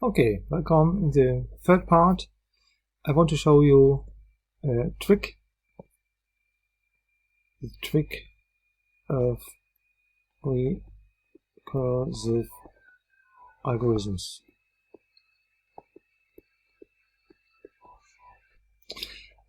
Okay, welcome. In the third part, I want to show you a trick. The trick of recursive algorithms.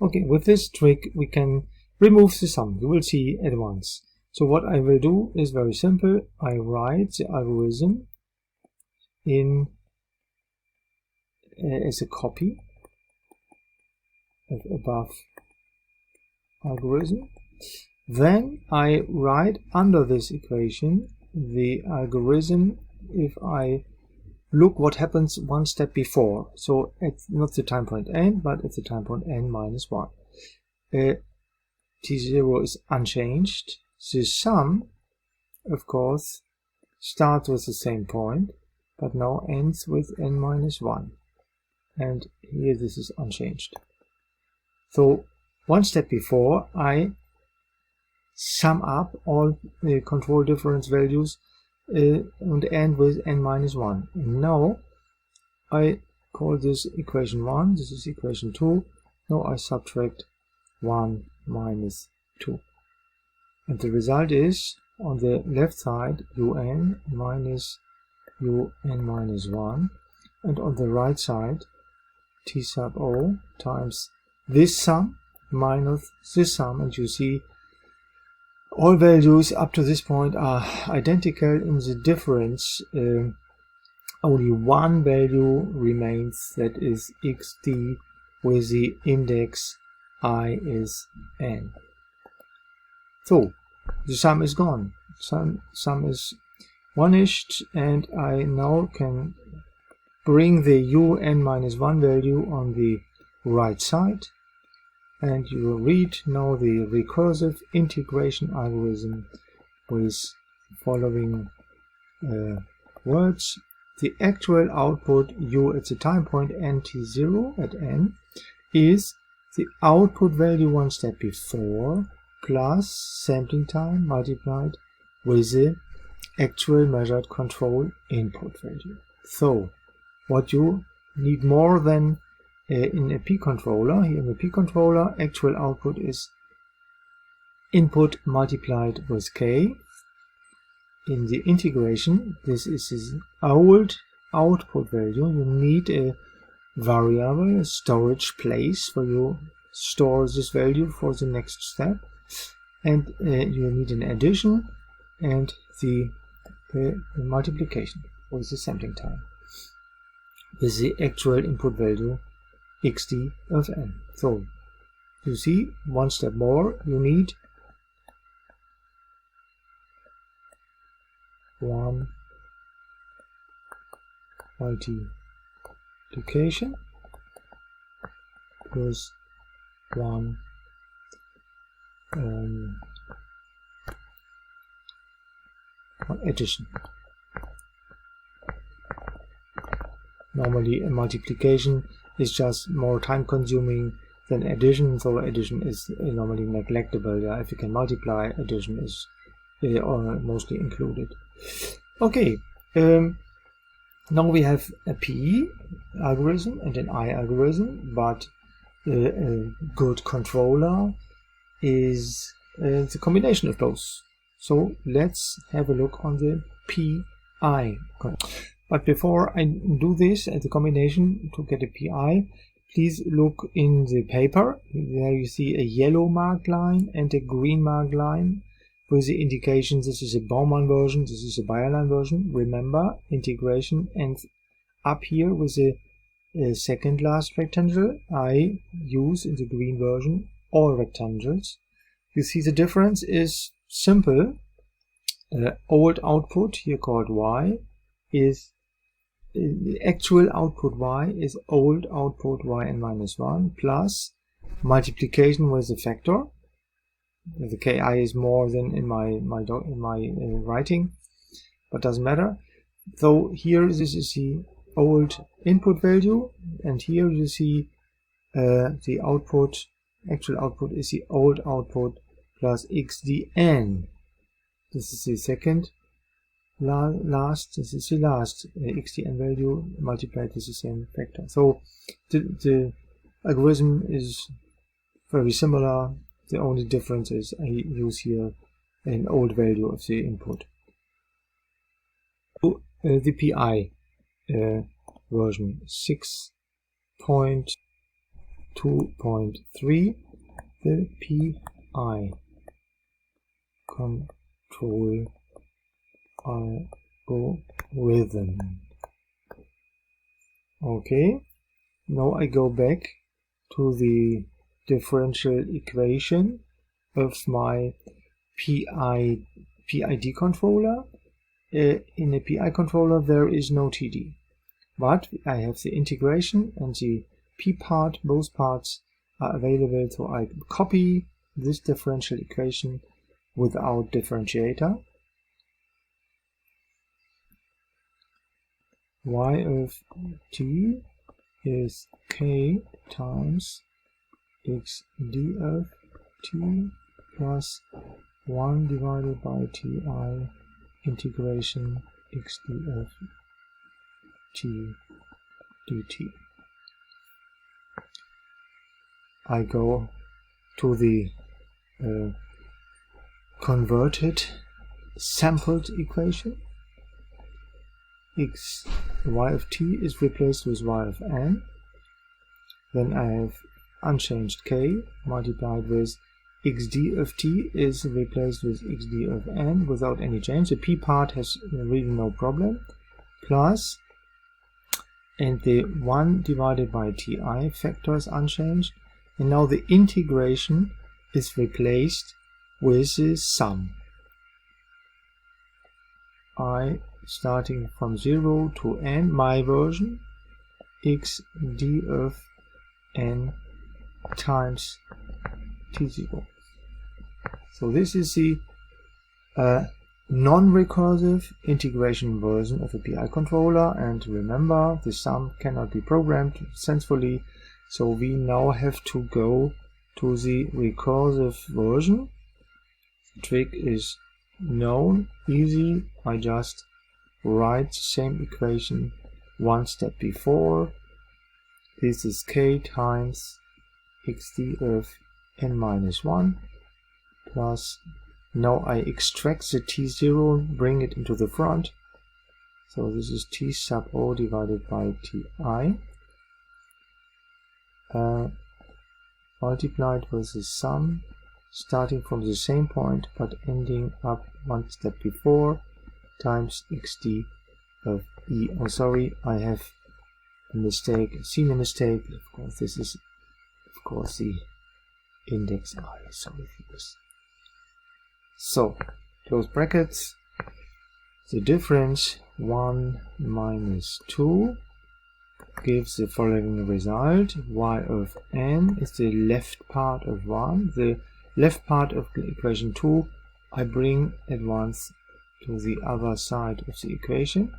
Okay, with this trick we can remove the sum. You will see at once. So what I will do is very simple. I write the algorithm in as a copy of above algorithm. Then I write under this equation the algorithm if I look what happens one step before. So at not the time point n, but at the time point n minus 1. T0 is unchanged. The sum, of course, starts with the same point, but now ends with n minus 1. And here this is unchanged. So one step before I sum up all the control difference values and end with n minus 1. And now I call this equation 1, this is equation 2. Now I subtract 1 minus 2. And the result is, on the left side, un minus un minus 1. And on the right side, t sub o times this sum minus this sum. And you see all values up to this point are identical. In the difference, only one value remains, that is xd, with the index I is n. So the sum is gone. Sum is vanished, and I now can bring the un minus 1 value on the right side. And you will read now the recursive integration algorithm with the following words. The actual output u at the time point nt0 at n is the output value one step before plus sampling time multiplied with the actual measured control input value. So what you need more than in a P controller, here in the P controller, actual output is input multiplied with k. In the integration, this is the old output value. You need a variable, a storage place where you store this value for the next step. And you need an addition and the multiplication with the sampling time with the actual input value xd of n. So you see, one step more, you need one multiplication plus one addition. Normally a multiplication is just more time consuming than addition, so addition is normally neglectable. Yeah, if you can multiply, addition is mostly included. Okay, now we have a P algorithm and an I algorithm, but a good controller is the combination of both. So let's have a look on the PI. But before I do this, the combination to get a PI, please look in the paper. There you see a yellow marked line and a green marked line with the indication this is a Baumann version, this is a Bayerlein version. Remember, integration ends up here with the second last rectangle. I use in the green version all rectangles. You see the difference is simple. Old output, here called y, is the actual output y is old output yn minus 1 plus multiplication with the factor. The ki is more than in my writing, but doesn't matter. So here this is the old input value, and here you see the output, actual output is the old output plus xdn. This is the second this is the last xdn value multiplied with the same factor. So the algorithm is very similar. The only difference is I use here an old value of the input. So, the PI version 6.2.3, the PI control algorithm. Okay, now I go back to the differential equation of my PID controller. In a PI controller there is no TD, but I have the integration and the P part. Both parts are available, so I copy this differential equation without differentiator. Y of t is k times xd of t plus 1 divided by ti integration xd of t dt. I go to the converted sampled equation. Y of t is replaced with y of n. Then I have unchanged k multiplied with xd of t is replaced with xd of n without any change. The p part has really no problem. Plus, and the 1 divided by ti factor is unchanged. And now the integration is replaced with the sum. I starting from 0 to n, my version, xd of n times t0. So this is the non-recursive integration version of a PI controller, and remember, the sum cannot be programmed sensibly, so we now have to go to the recursive version. The trick is known, easy. I just write the same equation one step before. This is k times xd of n minus 1 plus, now I extract the t0 and bring it into the front. So this is t sub o divided by ti multiplied with the sum starting from the same point but ending up one step before times xd of e. Oh, sorry, I have a mistake, seen a mistake. Of course, this is of course the index I. Sorry for this. So, close brackets. The difference 1 minus 2 gives the following result. Y of n is the left part of 1. The left part of the equation 2 I bring at once to the other side of the equation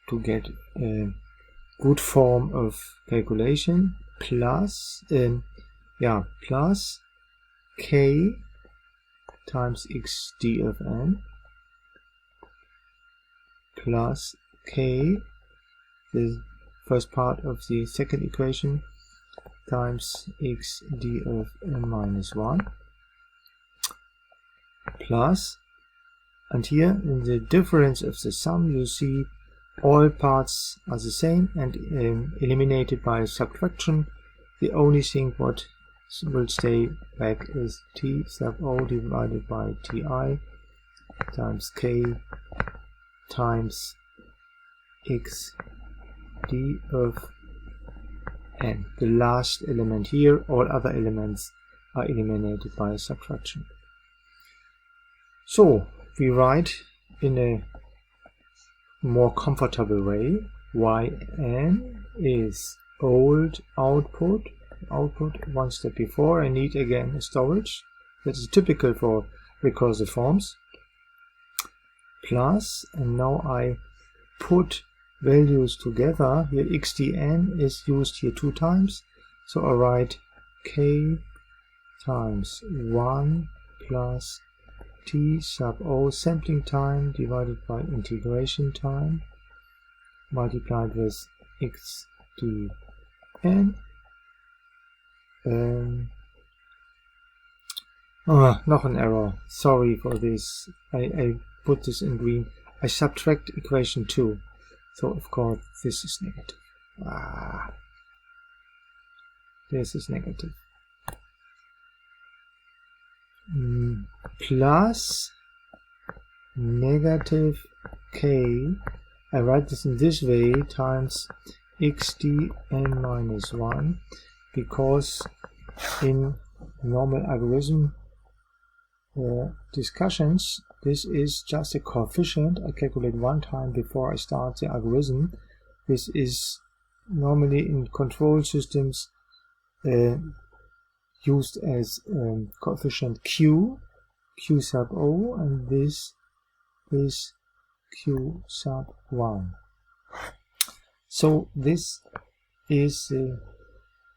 to get a good form of calculation. Plus plus k times xd of n plus k, the first part of the second equation, times xd of n minus 1 plus, and here in the difference of the sum you see all parts are the same and eliminated by subtraction. The only thing what will stay back is t sub o divided by ti times k times xd of n. The last element here, all other elements are eliminated by subtraction. So we write in a more comfortable way, yn is old output one step before. I need again a storage that is typical for recursive forms, plus, and now I put values together. Here xdn is used here 2 times, so I write k times 1 plus t sub o sampling time divided by integration time multiplied with x dn. Noch an error. Sorry for this. I put this in green. I subtract equation 2. So of course this is negative. This is negative. Plus negative k, I write this in this way, times xdn minus 1, because in normal algorithm discussions, this is just a coefficient I calculate one time before I start the algorithm. This is normally in control systems used as coefficient q sub o, and this is q sub 1. So this is a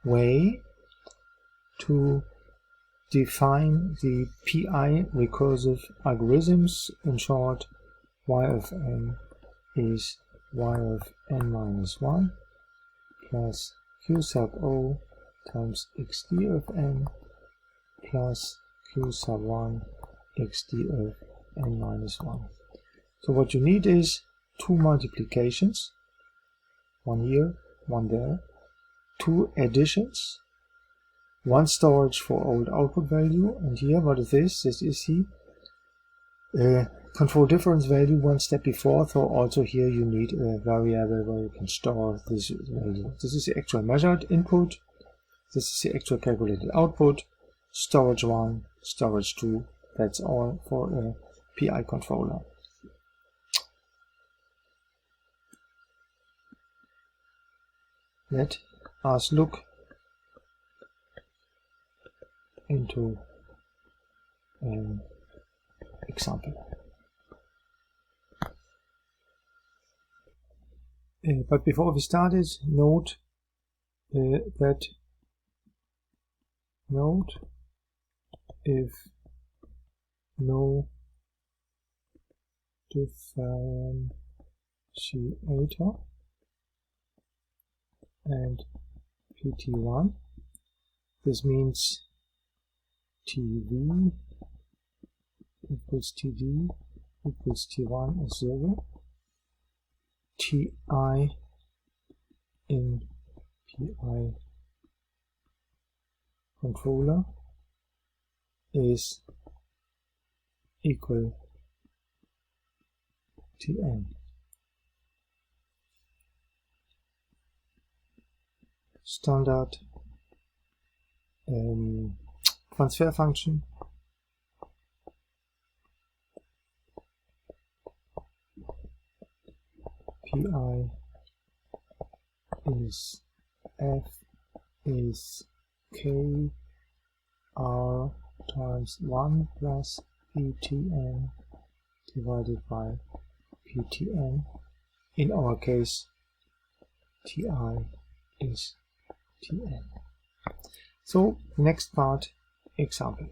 way to define the PI recursive algorithms. In short, y of n is y of n minus 1 plus q sub o times xd of n plus q sub 1 xd of n minus 1. So what you need is two multiplications, one here, one there, two additions, one storage for old output value, and here what is this? This is the control difference value one step before, so also here you need a variable where you can store this value. This is the actual measured input, this is the actual calculated output, storage 1, storage 2, that's all for a PI controller. Let us look into an example. But before we started, note if no differentiator and pt1, this means tv equals td equals t1 is 0, ti in PI controller is equal tn. Standard transfer function PI is f is k r times 1 plus ptn divided by ptn. In our case, ti is tn. So next part, example.